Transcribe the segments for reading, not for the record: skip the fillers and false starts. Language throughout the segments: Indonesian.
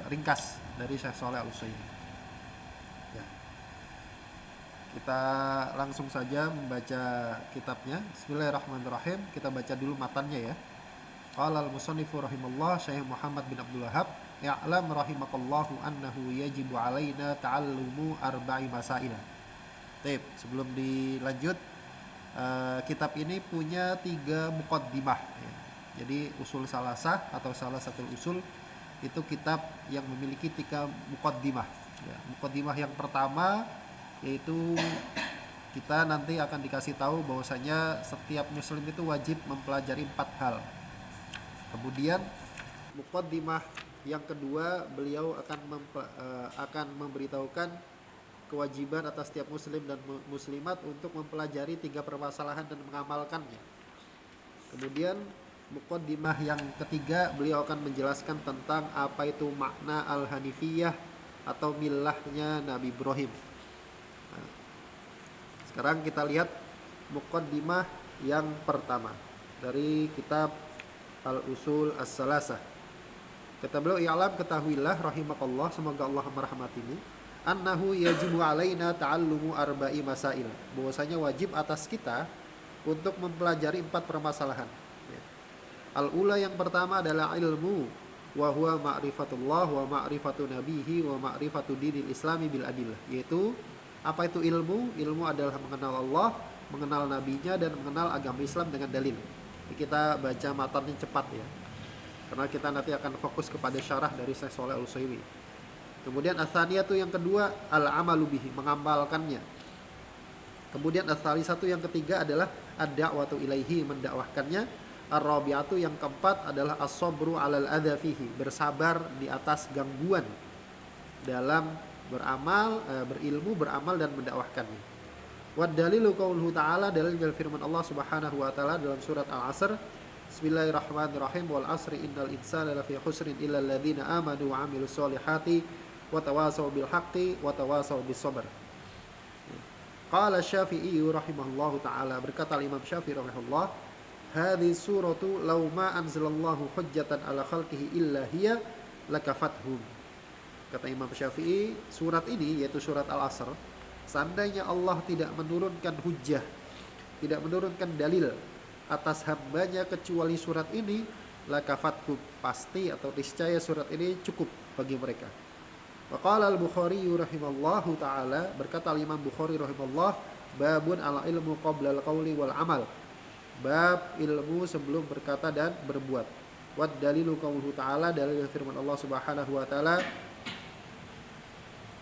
ringkas dari Syekh Shalih Al-Utsaimin. Ya, kita langsung saja membaca kitabnya. Bismillahirrahmanirrahim. Kita baca dulu matannya ya. Qala al-musannifu rahimallah Syekh Muhammad bin Abdul Wahhab, "I'lam rahimakallahu annahu yajibu alaina ta'allumu arba'i masail." Baik, sebelum dilanjut, kitab ini punya 3 muqaddimah ya. Jadi usul salasah atau salah satu usul itu kitab yang memiliki 3 muqaddimah ya. Muqaddimah yang pertama yaitu kita nanti akan dikasih tahu bahwasanya setiap muslim itu wajib mempelajari 4 hal. Kemudian muqaddimah yang kedua, beliau akan memberitahukan kewajiban atas setiap muslim dan muslimat untuk mempelajari 3 permasalahan dan mengamalkannya. Kemudian muqaddimah yang ketiga, beliau akan menjelaskan tentang apa itu makna al-hanifiyah atau millahnya Nabi Ibrahim. Nah, sekarang kita lihat muqaddimah yang pertama dari kitab Al-Usul As-Salasah. Kata beliau, "I'lam, ketahuilah rahimakallah, semoga Allah merahmatimu, annahu yajibu alaina ta'allumu arba'i masail." Bahwasanya wajib atas kita untuk mempelajari 4 permasalahan. Al-ula, yang pertama adalah ilmu, wa huwa ma'rifatullah wa ma'rifatu nabihi wa ma'rifatu dinil islami bil adillah. Yaitu apa itu ilmu? Ilmu adalah mengenal Allah, mengenal nabinya, dan mengenal agama Islam dengan dalil. Kita baca matannya cepat ya, karena kita nanti akan fokus kepada syarah dari Syekh Shalih Al-Utsaimin. Kemudian ats-tsaniyatu, yang kedua, al-amalu bihi, mengamalkannya. Kemudian ats-tsalisatu, yang ketiga adalah ad-da'watu ilaihi, mendakwahkannya. Ar-rabi'atu, yang keempat adalah as-sabru 'alal adza fihi, bersabar di atas gangguan dalam berilmu, beramal, dan mendakwahkannya. Wad dalilu qauluhu ta'ala, dalil dari firman Allah Subhanahu wa taala dalam surat Al-Asr, Bismillahirrahmanirrahim, wal asri innal insana lafi khusrin illa alladziina amanu wa 'amilus solihati wa tawasaw bil haqqi wa tawasaw bis sabr. Qala Syafi'i rahimahullahu taala, berkata Imam Syafi'i rahimahullah, "Hadhihi suratu law ma anzalallahu hujjatan ala khalqihi illa hiya lakafathum." Kata Imam Syafi'i, surat ini yaitu surat Al-Asr, seandainya Allah tidak menurunkan hujjah, tidak menurunkan dalil atas hambanya kecuali surat ini, lakafathum, pasti atau niscaya surat ini cukup bagi mereka. Wa qala al-Bukhari rahimallahu taala, berkata Imam Bukhari rahimahullah, babun ala ilmu qabla al-qauli wal amal, bab ilmu sebelum berkata dan berbuat. Wad dalilu qauluhu ta'ala, dalil firman Allah Subhanahu wa taala,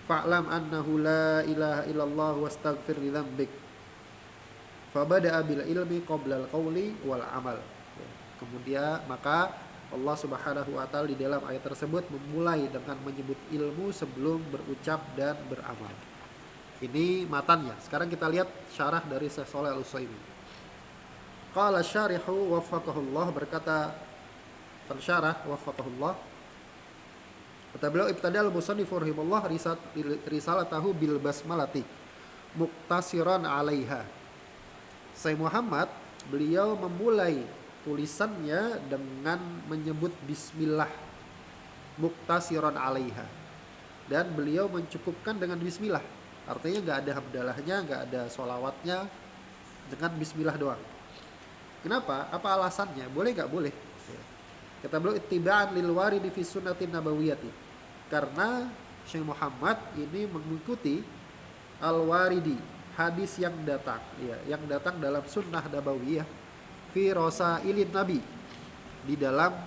fa'lam annahu la ilaha illallah wastaghfir li dzambik, fabada'a bil ilmi qabla al-qauli wal amal. Kemudian maka Allah Subhanahu wa taala di dalam ayat tersebut memulai dengan menyebut ilmu sebelum berucap dan beramal. Ini matannya. Sekarang kita lihat syarah dari Syekh Shalih Al-Utsaimin. Qala syarihu waffaqahullah, berkata pensyarah waffaqahullah, kata beliau, ibtada al-musannif rahimahullah risalatahu bil basmalati muktasiran 'alaiha. Syekh Muhammad, beliau memulai tulisannya dengan menyebut bismillah, muktasiran 'alaiha, dan beliau mencukupkan dengan bismillah. Artinya nggak ada hamdalahnya, nggak ada sholawatnya, dengan bismillah doang. Kenapa? Apa alasannya? Boleh nggak? Boleh. Kata beliau, ittiba'an lil waridi fi sunnatin nabawiyati, karena Syekh Muhammad ini mengikuti al-waridi, hadis yang datang ya, yang datang dalam sunnah nabawiyah, fi rasailin nabi, di dalam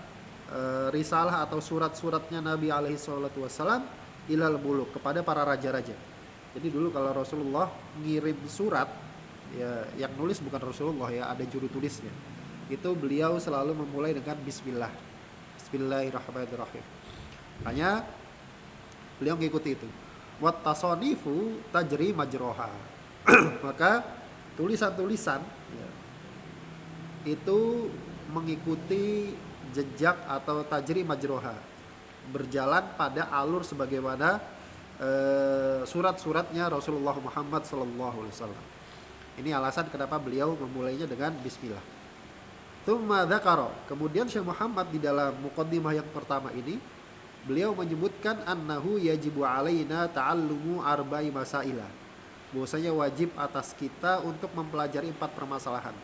risalah atau surat-suratnya Nabi alaihi salatu wassalam, ilal muluk, kepada para raja-raja. Jadi dulu kalau Rasulullah ngirim surat ya, yang nulis bukan Rasulullah ya, ada juru tulisnya. Itu beliau selalu memulai dengan bismillah, bismillahirrahmanirrahim. Hanya beliau mengikuti itu. Wat tasanifu tajri majroha. Maka tulisan-tulisan ya, itu mengikuti jejak atau tajri majroha, berjalan pada alur sebagaimana surat-suratnya Rasulullah Muhammad SAW. Ini alasan kenapa beliau memulainya dengan bismillah. Tsumma dzakara, kemudian Syekh Muhammad di dalam muqaddimah yang pertama ini, beliau menyebutkan annahu yajibu alaina ta'allumu arba'i masailah. Bahwasanya wajib atas kita untuk mempelajari 4 permasalahan.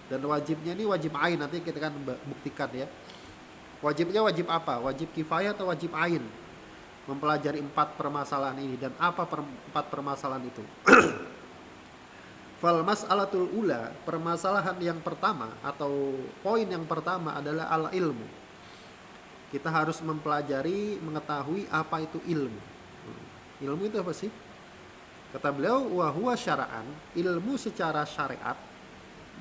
Dan wajibnya ini wajib ain, nanti kita akan buktikan ya. Wajibnya wajib apa? Wajib kifayah atau wajib ain? Mempelajari 4 permasalahan ini. Dan apa 4 permasalahan itu? Fal mas'alatul ula, permasalahan yang pertama atau poin yang pertama adalah al ilmu. Kita harus mempelajari, mengetahui apa itu ilmu. Ilmu itu apa sih? Kata beliau, wa huwa syara'an, ilmu secara syariat,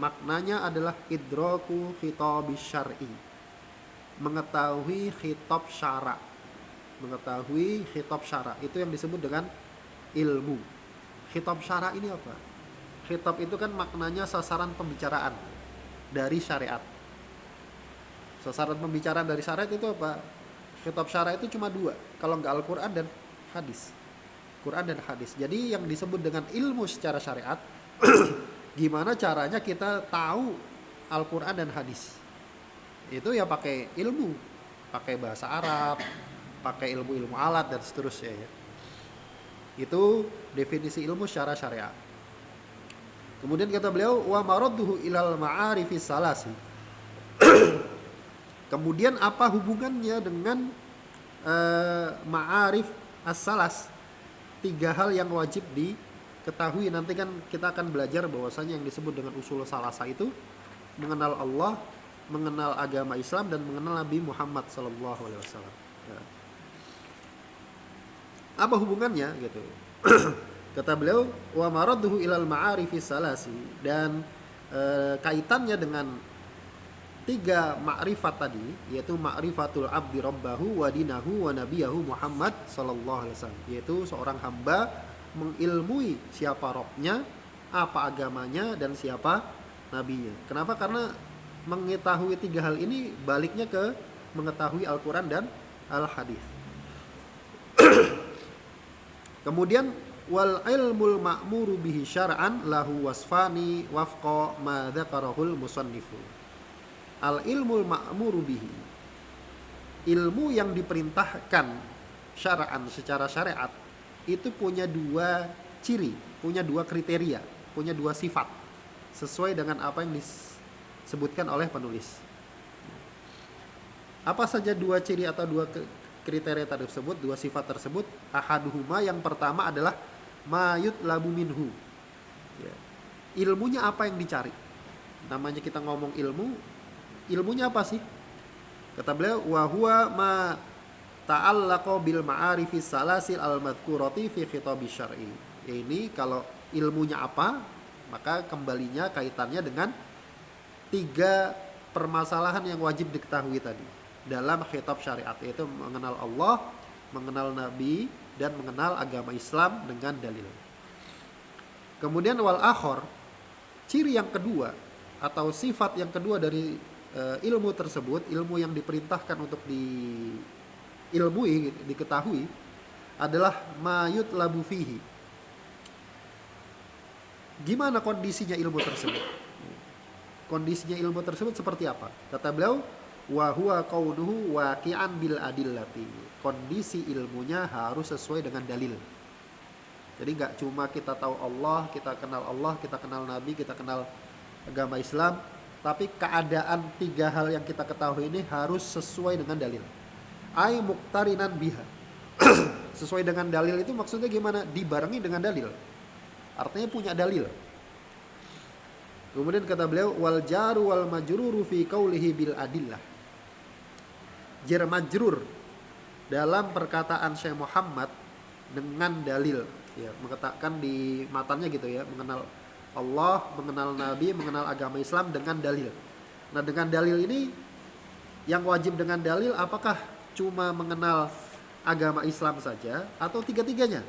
maknanya adalah idraku khitabis syar'i. Mengetahui khitab syara'. Mengetahui khitab syara'. Itu yang disebut dengan ilmu. Khitab syara' ini apa? Khitab itu kan maknanya sasaran pembicaraan dari syariat. Sasaran pembicaraan dari syariat itu apa? Khitab syara' itu cuma 2, kalau enggak Al-Quran dan hadis. Quran dan hadis. Jadi yang disebut dengan ilmu secara syariat, gimana caranya kita tahu Al-Quran dan hadis. Itu ya pakai ilmu, pakai bahasa Arab, pakai ilmu-ilmu alat dan seterusnya ya. Itu definisi ilmu secara syariat. Kemudian kata beliau, wa maradduhu ilal ma'arifis salasi. Kemudian apa hubungannya dengan ma'arif as-salas? 3 hal yang wajib diketahui. Nanti kan kita akan belajar bahwasanya yang disebut dengan usul salasa itu mengenal Allah, mengenal agama Islam, dan mengenal Nabi Muhammad SAW. Ya. Apa hubungannya gitu? Kata beliau, wa maradduhu ilal ma'arifis salasi, dan kaitannya dengan 3 makrifat tadi, yaitu makrifatul abdi rabbahu wa dinahu wa nabiyahu Muhammad sallallahu alaihi wasallam, yaitu seorang hamba mengilmui siapa Rabbnya, apa agamanya, dan siapa nabinya. Kenapa? Karena mengetahui 3 hal ini baliknya ke mengetahui Al-Quran dan Al-Hadis. Kemudian wal ilmul ma'muru bihi syar'an lahu wasfani wafqa ma dzakarahul musannifu. Al ilmul ma'muru bihi, ilmu yang diperintahkan syar'an secara syariat itu punya 2 ciri, punya 2 kriteria, punya 2 sifat sesuai dengan apa yang disebutkan oleh penulis. Apa saja 2 ciri atau 2 kriteria tersebut, 2 sifat tersebut? Ahaduhuma, yang pertama adalah mayut labu minhu. Ya. Ilmunya apa yang dicari? Namanya kita ngomong ilmu, ilmunya apa sih? Kata beliau, wa huwa ma ta'allaqa bil ma'arifis salasil al-madhkurati fi khitabi syar'i. Ini kalau ilmunya apa, maka kembalinya kaitannya dengan 3 permasalahan yang wajib diketahui tadi dalam khitab syariat, yaitu mengenal Allah, mengenal Nabi, dan mengenal agama Islam dengan dalil. Kemudian wal akhor, ciri yang kedua atau sifat yang kedua dari ilmu tersebut, ilmu yang diperintahkan untuk diilmui, diketahui, adalah mayut labu fihi. Gimana kondisinya ilmu tersebut? Kondisinya ilmu tersebut seperti apa? Kata beliau, wa huwa qaunuhu waqi'an bil adillati. Kondisi ilmunya harus sesuai dengan dalil. Jadi enggak cuma kita tahu Allah, kita kenal Nabi, kita kenal agama Islam, tapi keadaan 3 hal yang kita ketahui ini harus sesuai dengan dalil. Ai muqtarinan biha. Sesuai dengan dalil itu maksudnya gimana? Dibarengi dengan dalil. Artinya punya dalil. Kemudian kata beliau, wal jaru wal majruru fi qaulihi bil adillah. Jar majrur dalam perkataan Syekh Muhammad dengan dalil, ya, mengatakan di matanya gitu ya, mengenal Allah, mengenal Nabi, mengenal agama Islam dengan dalil. Nah, dengan dalil ini yang wajib dengan dalil apakah cuma mengenal agama Islam saja atau 3-tiganya?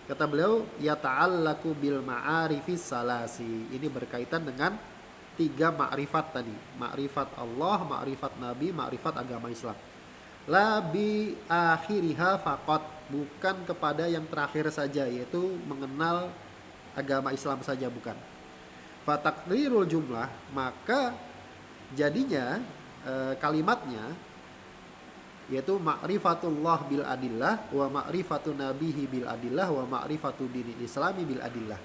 Kata beliau, ya ta'allaku bil ma'arifis salasi. Ini berkaitan dengan 3 makrifat tadi. Makrifat Allah, makrifat Nabi, makrifat agama Islam. La bi akhiriha faqat, bukan kepada yang terakhir saja, yaitu mengenal agama Islam saja, bukan. Fatakdirul jumlah, maka jadinya kalimatnya yaitu ma'rifatullah bil adillah wa ma'rifatu nabihi bil adillah wa ma'rifatu dinil islami bil adillah.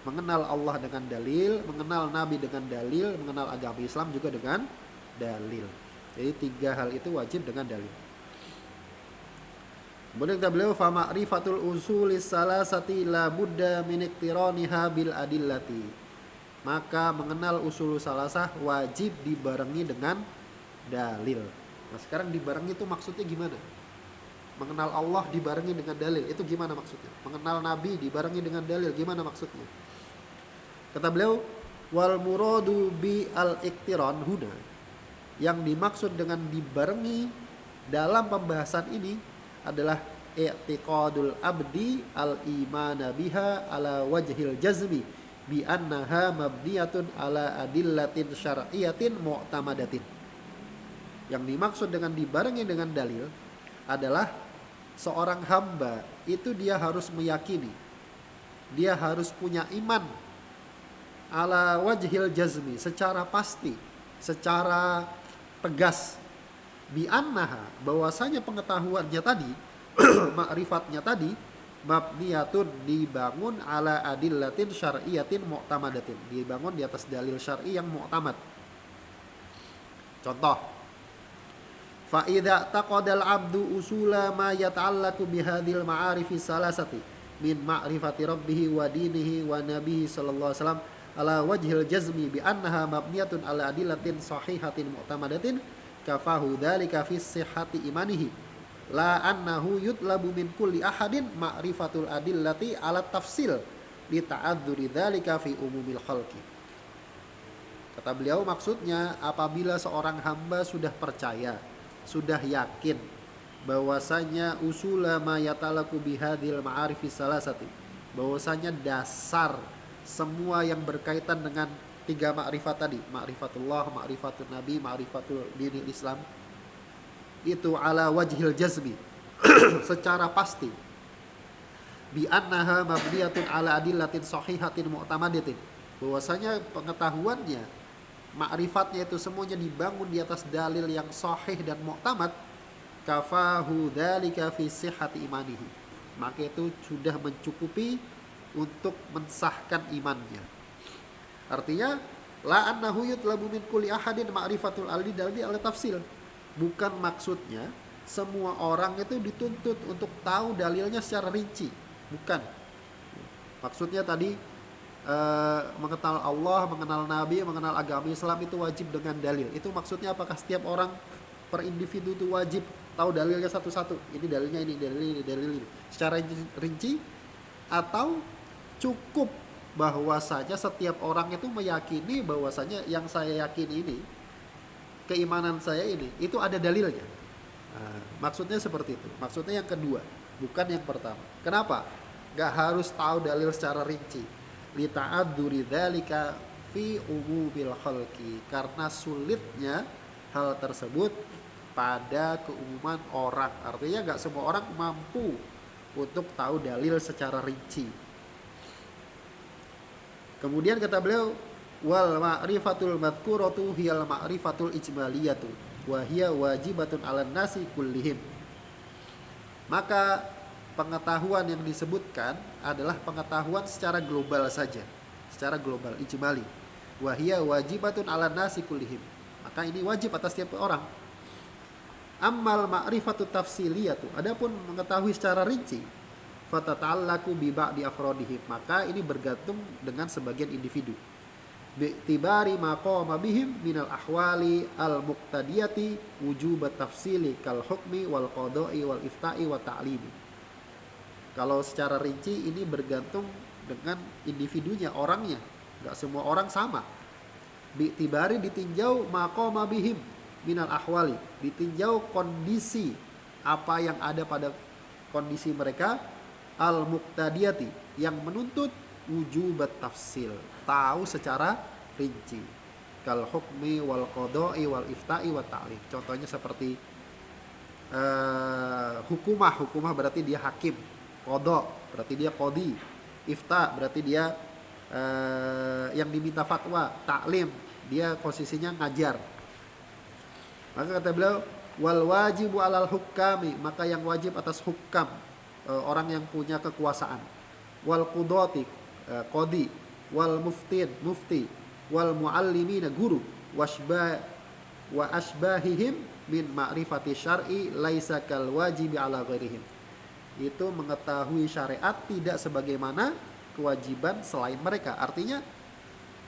Mengenal Allah dengan dalil, mengenal Nabi dengan dalil, mengenal agama Islam juga dengan dalil. Jadi 3 hal itu wajib dengan dalil. Kemudian kata beliau fa ma'rifatul usulis salasati la budda min iqtiraniha bil adillati. Maka mengenal usul salasah wajib dibarengi dengan dalil. Nah, sekarang dibarengi itu maksudnya gimana? Mengenal Allah dibarengi dengan dalil, itu gimana maksudnya? Mengenal Nabi dibarengi dengan dalil, gimana maksudnya? Kata beliau, wal muradu bi al-iqtiran huna. Yang dimaksud dengan dibarengi dalam pembahasan ini adalah i'tiqadul abdi al-imana biha ala wajhil jazmi bi annaha mabniyatun ala adillatin syar'iyatin mu'tamadatin. Yang dimaksud dengan dibarengi dengan dalil adalah seorang hamba itu dia harus meyakini, dia harus punya iman ala wajhil jazmi, secara pasti, secara tegas, bi annaha, bahwasanya pengetahuannya tadi ma'rifatnya tadi mabniyatun, dibangun ala adillatin syar'iyatin mu'tamadatin, dibangun di atas dalil syar'i yang mu'tamad. Contoh, fa idza taqadal abdu usula ma yata'allaqu bihadhil ma'arifi salasati min ma'rifati rabbih wa dinihi wa nabihi sallallahu alaihi wasallam ala wajhil jazmi bi annaha mabniyatun ala adillatin sahihatin mu'tamadatin kafahu dzalika fi sihhati imanihi la annahu yutlabu min kulli ahadin ma'rifatul adillati ala tafsil li ta'adzuri dzalika fi umumil khalqi. Kata beliau, maksudnya apabila seorang hamba sudah percaya, sudah yakin bahwasanya usula ma yatalaku bihadil ma'arifi salasati, bahwasanya dasar semua yang berkaitan dengan 3 ma'rifat tadi, ma'rifatullah, ma'rifatul nabi, ma'rifatul dinil Islam, itu ala wajhil jazmi secara pasti bi annaha mabniyatun ala adillatin sahihatin mu'tamadatin, bahwasanya pengetahuannya, ma'rifatnya itu semuanya dibangun di atas dalil yang sahih dan mu'tamad, kafahu dzalika fi sihhati imanihi, maka itu sudah mencukupi untuk mensahkan imannya. Artinya la annahu yutlabu min kulli ahadin ma'rifatul dalili ala tafsil, bukan maksudnya semua orang itu dituntut untuk tahu dalilnya secara rinci, bukan. Maksudnya tadi mengenal Allah, mengenal Nabi, mengenal agama Islam itu wajib dengan dalil. Itu maksudnya apakah setiap orang per individu itu wajib tahu dalilnya satu-satu? Ini dalilnya, ini dalilnya, ini dalil ini. Secara rinci, atau cukup bahwasanya setiap orang itu meyakini bahwasanya yang saya yakini ini, keimanan saya ini, itu ada dalilnya. Nah, maksudnya seperti itu. Maksudnya yang kedua, bukan yang pertama. Kenapa? Gak harus tahu dalil secara rinci. Lita'adzuri dzalika fi umumil khalqi, karena sulitnya hal tersebut pada keumuman orang. Artinya gak semua orang mampu untuk tahu dalil secara rinci. Kemudian kata beliau, wal ma'rifatul madhkuratu hiyal ma'rifatul ijmaliyatu wa hiya wajibatun 'alan nasi kullihim. Maka pengetahuan yang disebutkan adalah pengetahuan secara global saja, secara global, ijmali. Wa hiya wajibatun 'alan nasi kullihim. Maka ini wajib atas setiap orang. Ammal ma'rifatut tafsiliyatu, adapun mengetahui secara rinci, fatata'allaqu bi ba'di afrodihim, maka ini bergantung dengan sebagian individu. Bi'tibari ma qama bihim minal ahwali al-muqtadiyati wujubat tafsili kal hukmi wal qada'i wal ifta'i wa ta'limi. Kalau secara rinci ini bergantung dengan individunya, orangnya. Gak semua orang sama. Bi'tibari, ditinjau ma qama bihim minal ahwali, ditinjau kondisi apa yang ada pada kondisi mereka, al-muqtadiyati, yang menuntut wujubat tafsil, tahu secara rinci, kal hukmi wal qada'i wal ifta'i wa ta'lim. Contohnya seperti hukumah berarti dia hakim, qada berarti dia qadi, ifta berarti dia yang diminta fatwa, ta'lim dia posisinya ngajar. Maka kata beliau, Wal wajibu alal hukami, maka yang wajib atas hukam, orang yang punya kekuasaan. Wal qudati, qadi. Wal muftin, mufti. Wal muallimina, guru. Wa asbahihim min ma'rifati syar'i laisa kal wajibi ala ghairihim. Itu mengetahui syariat tidak sebagaimana kewajiban selain mereka. Artinya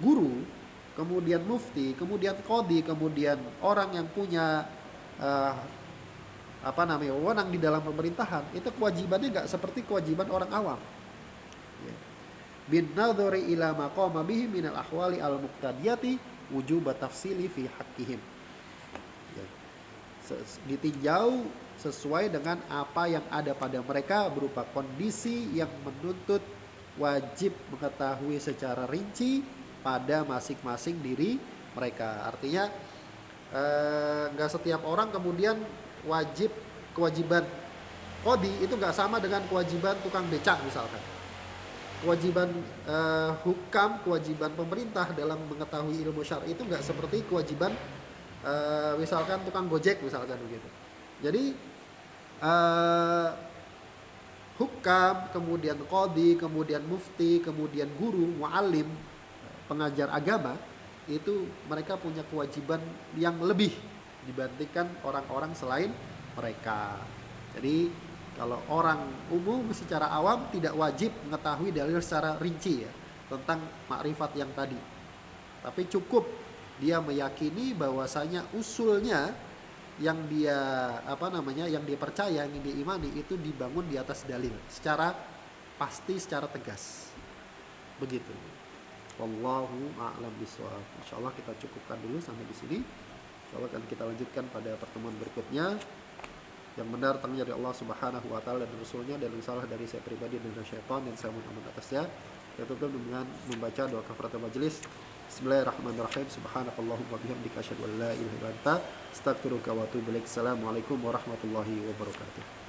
guru, kemudian mufti, kemudian qadi, kemudian orang yang punya wewenang di dalam pemerintahan, itu kewajibannya nggak seperti kewajiban orang awam. Bin nadhari ila maqama bihi minal ahwali al muqtadiyati wujub tafsili fi haqqihim. Ditinjau sesuai dengan apa yang ada pada mereka berupa kondisi yang menuntut wajib mengetahui secara rinci pada masing-masing diri mereka. Artinya nggak setiap orang kemudian kewajiban qadi itu nggak sama dengan kewajiban tukang becak misalkan. Kewajiban hukam, kewajiban pemerintah dalam mengetahui ilmu syar'i itu nggak seperti kewajiban misalkan tukang gojek misalkan begitu. Jadi hukam, kemudian qadi, kemudian mufti, kemudian guru, muallim, pengajar agama, itu mereka punya kewajiban yang lebih dibandingkan orang-orang selain mereka. Jadi kalau orang umum secara awam tidak wajib mengetahui dalil secara rinci ya tentang makrifat yang tadi. Tapi cukup dia meyakini bahwasanya usulnya yang dia yang dia percaya, yang dia imani itu dibangun di atas dalil secara pasti, secara tegas. Begitu. Wallahu a'lam bishawab. Insyaallah kita cukupkan dulu sampai di sini. Insyaallah akan kita lanjutkan pada pertemuan berikutnya. Yang benar tanya dari Allah Subhanahu wa taala dan Rasulnya, dan yang salah dari saya pribadi dan dari syaitan, dan saya mohon ampun atasnya. Kita tutup dengan membaca doa kafaratul majelis. Bismillahirrahmanirrahim. Subhanakallahumma bihamdika asyhadu an la ilaha illa anta astaghfiruka wa atubu ilaik. Assalamualaikum warahmatullahi wabarakatuh.